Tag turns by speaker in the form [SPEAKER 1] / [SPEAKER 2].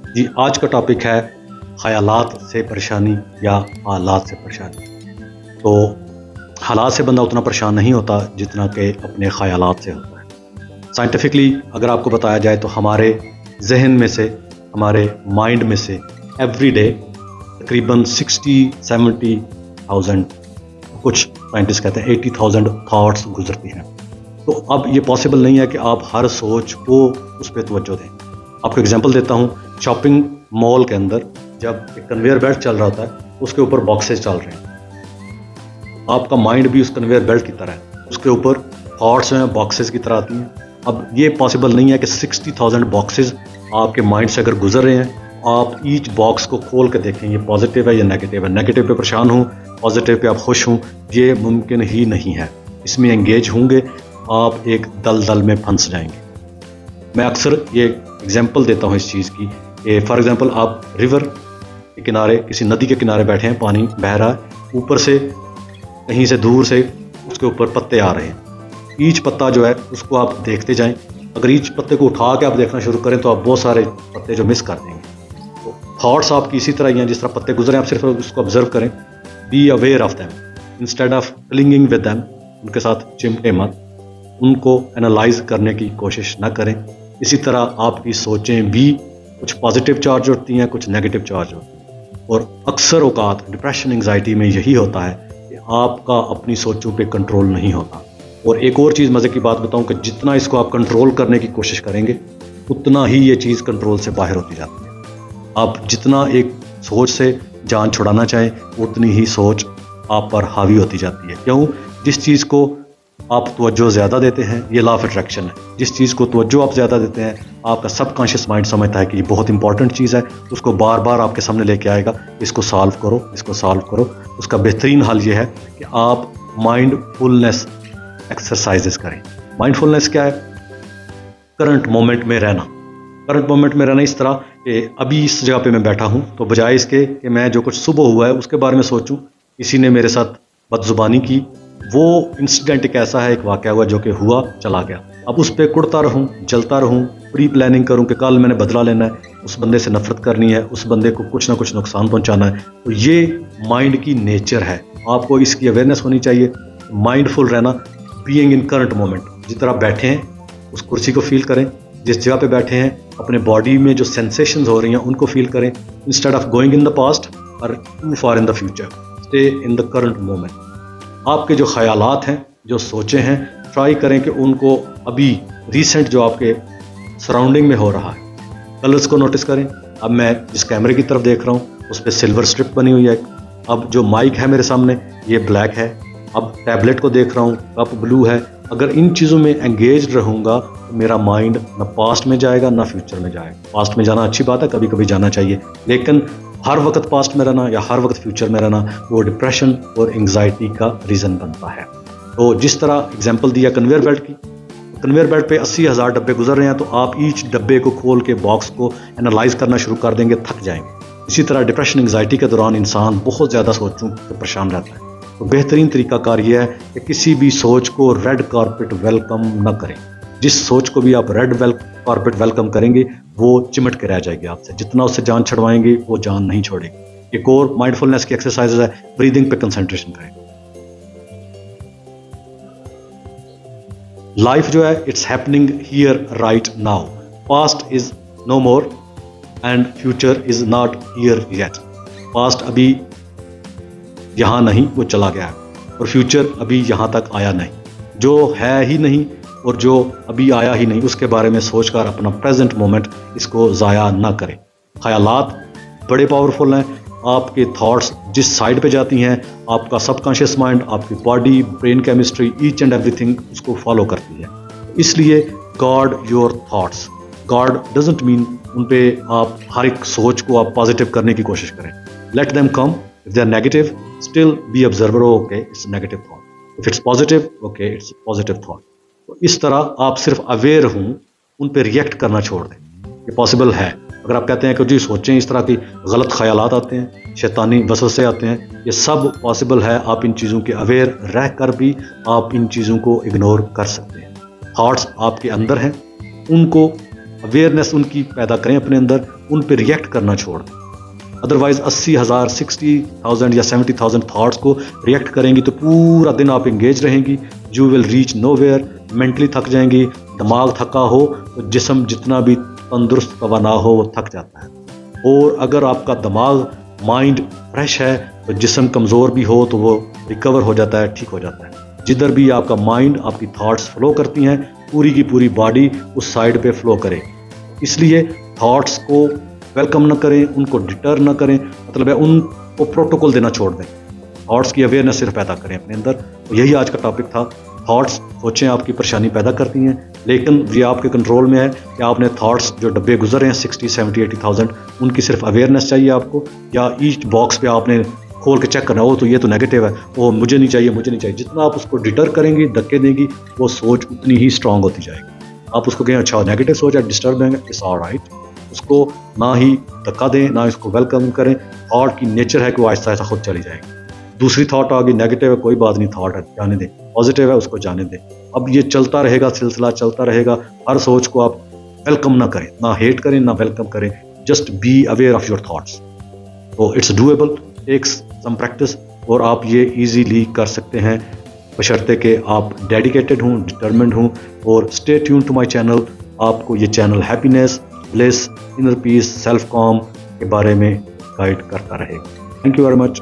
[SPEAKER 1] जी, आज का टॉपिक है ख़यालात से परेशानी या हालात से परेशानी। तो हालात से बंदा उतना परेशान नहीं होता जितना कि अपने ख़यालात से होता है। साइंटिफिकली अगर आपको बताया जाए तो हमारे ज़हन में से, हमारे माइंड में से एवरी डे तकरीबन 60-70,000, कुछ साइंटिस्ट कहते हैं 80,000 थाट्स गुजरती हैं। तो अब ये पॉसिबल नहीं है कि आप हर सोच को उस पर तवज्जो दें। आपको एग्जांपल देता हूँ, शॉपिंग मॉल के अंदर जब एक कन्वेयर बेल्ट चल रहा होता है, उसके ऊपर बॉक्सेस चल रहे हैं। आपका माइंड भी उस कन्वेयर बेल्ट की तरह है, उसके ऊपर थॉट्स हैं बॉक्सेस की तरह आती हैं। अब ये पॉसिबल नहीं है कि 60,000 बॉक्सेस आपके माइंड से अगर गुजर रहे हैं, आप ईच बॉक्स को खोल कर देखें ये पॉजिटिव है या नेगेटिव है। नेगेटिव पे परेशान हूँ, पॉजिटिव पे आप खुश हूँ, ये मुमकिन ही नहीं है। इसमें एंगेज होंगे आप एक दलदल में फंस जाएंगे। मैं अक्सर ये एग्जांपल देता हूँ इस चीज़ की। फॉर एग्जांपल आप रिवर के किनारे, किसी नदी के किनारे बैठे हैं, पानी बह रहा है, ऊपर से कहीं से दूर से उसके ऊपर पत्ते आ रहे हैं। ईच पत्ता जो है उसको आप देखते जाएं। अगर ईच पत्ते को उठा के आप देखना शुरू करें तो आप बहुत सारे पत्ते जो मिस कर देंगे। तो थॉट्स आपकी इसी तरह ही हैं, जिस तरह पत्ते गुजरे आप सिर्फ उसको ऑब्जर्व करें। B aware of them instead of clinging with them. उनके साथ चिमटे मत, उनको एनालाइज करने की कोशिश ना करें। इसी तरह आपकी सोचें भी कुछ पॉजिटिव चार्ज होती हैं, कुछ नेगेटिव चार्ज होती हैं। और अक्सर औकात डिप्रेशन, एंग्जाइटी में यही होता है कि आपका अपनी सोचों पे कंट्रोल नहीं होता। और एक और चीज़ मज़े की बात बताऊं कि जितना इसको आप कंट्रोल करने की कोशिश करेंगे, उतना ही ये चीज़ कंट्रोल से बाहर होती जाती है। आप जितना एक सोच से जान छुड़ाना चाहें, उतनी ही सोच आप पर हावी होती जाती है। क्यों? जिस चीज़ को आप तवज्जो ज़्यादा देते हैं, ये लॉ ऑफ अट्रैक्शन है। जिस चीज़ को तवज्जो आप ज़्यादा देते हैं, आपका सबकॉन्शियस माइंड समझता है कि ये बहुत इंपॉर्टेंट चीज़ है, उसको बार बार आपके सामने लेके आएगा, इसको सॉल्व करो, इसको सॉल्व करो। उसका बेहतरीन हल ये है कि आप माइंडफुलनेस एक्सरसाइजेस करें। माइंडफुलनेस क्या है? करंट मोमेंट में रहना। करंट मोमेंट में रहना इस तरह कि अभी इस जगह पे मैं बैठा हूँ, तो बजाय इसके कि मैं जो कुछ सुबह हुआ है उसके बारे में सोचूं, किसी ने मेरे साथ बदजुबानी की, वो इंसिडेंट एक ऐसा है, एक वाक़या हुआ जो कि हुआ चला गया। अब उस पर कुड़ता रहूं, जलता रहूं, प्री प्लानिंग करूं कि कल मैंने बदला लेना है, उस बंदे से नफरत करनी है, उस बंदे को कुछ ना कुछ नुकसान पहुंचाना है। तो ये माइंड की नेचर है। आपको इसकी अवेयरनेस होनी चाहिए। माइंडफुल रहना, बीइंग इन करंट मोमेंट। जिस तरह बैठे हैं उस कुर्सी को फील करें, जिस जगह पे बैठे हैं अपने बॉडी में जो सेंसेशंस हो रही हैं उनको फील करें। Instead of going in the past और too far in the future, stay in the current moment. आपके जो ख्यालात हैं, जो सोचें हैं, ट्राई करें कि उनको अभी रिसेंट जो आपके सराउंडिंग में हो रहा है, कलर्स को नोटिस करें। अब मैं जिस कैमरे की तरफ देख रहा हूँ उस पर सिल्वर स्ट्रिप बनी हुई है। अब जो माइक है मेरे सामने ये ब्लैक है। अब टैबलेट को देख रहा हूँ, कप ब्लू है। अगर इन चीज़ों में एंगेज रहूँगा तो मेरा माइंड ना पास्ट में जाएगा ना फ्यूचर में जाएगा। पास्ट में जाना अच्छी बात है, कभी कभी जाना चाहिए, लेकिन हर वक्त पास्ट में रहना या हर वक्त फ्यूचर में रहना वो डिप्रेशन और एंग्जाइटी का रीज़न बनता है। तो जिस तरह एग्जांपल दिया कन्वेयर बेल्ट की, कन्वेयर बेल्ट पे 80,000 डब्बे गुजर रहे हैं, तो आप ईच डब्बे को खोल के बॉक्स को एनालाइज करना शुरू कर देंगे, थक जाएंगे। इसी तरह डिप्रेशन, एंग्जाइटी के दौरान इंसान बहुत ज़्यादा सोचों से परेशान रहता है। तो बेहतरीन तरीकाकार यह है कि किसी भी सोच को रेड कारपेट वेलकम न करें। जिस सोच को भी आप रेड कारपेट वेलकम करेंगे वो चिमट के रह जाएगी आपसे। जितना उससे जान छुड़वाएंगे वो जान नहीं छोड़ेगी। एक और माइंडफुलनेस की एक्सरसाइज है, ब्रीदिंग पे कंसंट्रेशन करें। लाइफ जो है it's happening here right now. Past is no more and future is not here yet. Past अभी यहाँ नहीं, वो चला गया है, और फ्यूचर अभी यहाँ तक आया नहीं। जो है ही नहीं और जो अभी आया ही नहीं उसके बारे में सोचकर अपना प्रेजेंट मोमेंट इसको ज़ाया ना करें। ख्यालात बड़े पावरफुल हैं। आपके थॉट्स जिस साइड पे जाती हैं, आपका सबकॉन्शियस माइंड, आपकी body, brain chemistry, each and everything उसको फॉलो करती है। इसलिए God your thoughts. God doesn't mean उन पे आप हर एक सोच को आप पॉजिटिव करने की कोशिश करें। Let them come. If they are negative, still be observer, okay it's negative thought. If it's positive, okay it's positive thought. तो इस तरह आप सिर्फ अवेयर हों, उन पे रिएक्ट करना छोड़ दें। ये पॉसिबल है। अगर आप कहते हैं कि जी सोचें, इस तरह की गलत ख्यालात आते हैं, शैतानी वसवसे आते हैं, ये सब पॉसिबल है। आप इन चीज़ों के अवेयर रह कर भी आप इन चीज़ों को इग्नोर कर सकते हैं। थॉट्स आपके अंदर हैं, उनको अवेयरनेस उनकी पैदा करें अपने अंदर, उन पे रिएक्ट करना छोड़ दें। अदरवाइज 80,000, 60,000 या 70,000 थाट्स को रिएक्ट करेंगी तो पूरा दिन आप इंगेज रहेंगी, you will reach nowhere, mentally थक जाएंगी। दिमाग थका हो तो जिस्म जितना भी तंदुरुस्त तवाना हो वो थक जाता है, और अगर आपका दिमाग माइंड फ्रेश है तो जिस्म कमज़ोर भी हो तो वो रिकवर हो जाता है, ठीक हो जाता है। जिधर भी आपका माइंड, आपकी थॉट्स फ्लो करती हैं, पूरी की पूरी बॉडी उस साइड पे फ्लो करे। इसलिए थॉट्स को वेलकम ना करें, उनको डिटर ना करें, मतलब है उनको प्रोटोकॉल देना छोड़ दें। थॉट्स की अवेयरनेस सिर्फ पैदा करें अपने अंदर। तो यही आज का टॉपिक था। थॉट्स सोचें आपकी परेशानी पैदा करती हैं, लेकिन ये आपके कंट्रोल में है कि आपने थॉट्स जो डब्बे गुजर रहे हैं 60, 70, 80,000, उनकी सिर्फ अवेयरनेस चाहिए आपको, या ईच बॉक्स पे आपने खोल के चेक करना हो तो ये तो नेगेटिव है, वो मुझे नहीं चाहिए, मुझे नहीं चाहिए। जितना आप उसको डिटर करेंगी, धक्के देंगी, वो सोच उतनी ही स्ट्रांग होती जाएगी। आप उसको कहें अच्छा नेगेटिव सोच है, डिस्टर्ब है, इट्स ऑलराइट, उसको ना ही धक्का दें ना इसको वेलकम करें। थॉट की नेचर है कि वो आहिस्ता आहिस्ता खुद चली जाएगी। दूसरी थॉट आ गई, नेगेटिव है, कोई बात नहीं, थॉट है, जाने दें। पॉजिटिव है, उसको जाने दें। अब ये चलता रहेगा, सिलसिला चलता रहेगा। हर सोच को आप वेलकम ना करें, ना हेट करें, ना वेलकम करें, just be aware of your thoughts. तो it's doable, takes some practice, और आप ये इजीली कर सकते हैं बशर्ते कि आप डेडिकेटेड हों, डिटरमिन्ड हों। और stay tune to my channel. आपको ये channel happiness, bliss, inner peace, self calm के बारे में गाइड करता रहेगा। Thank you very much.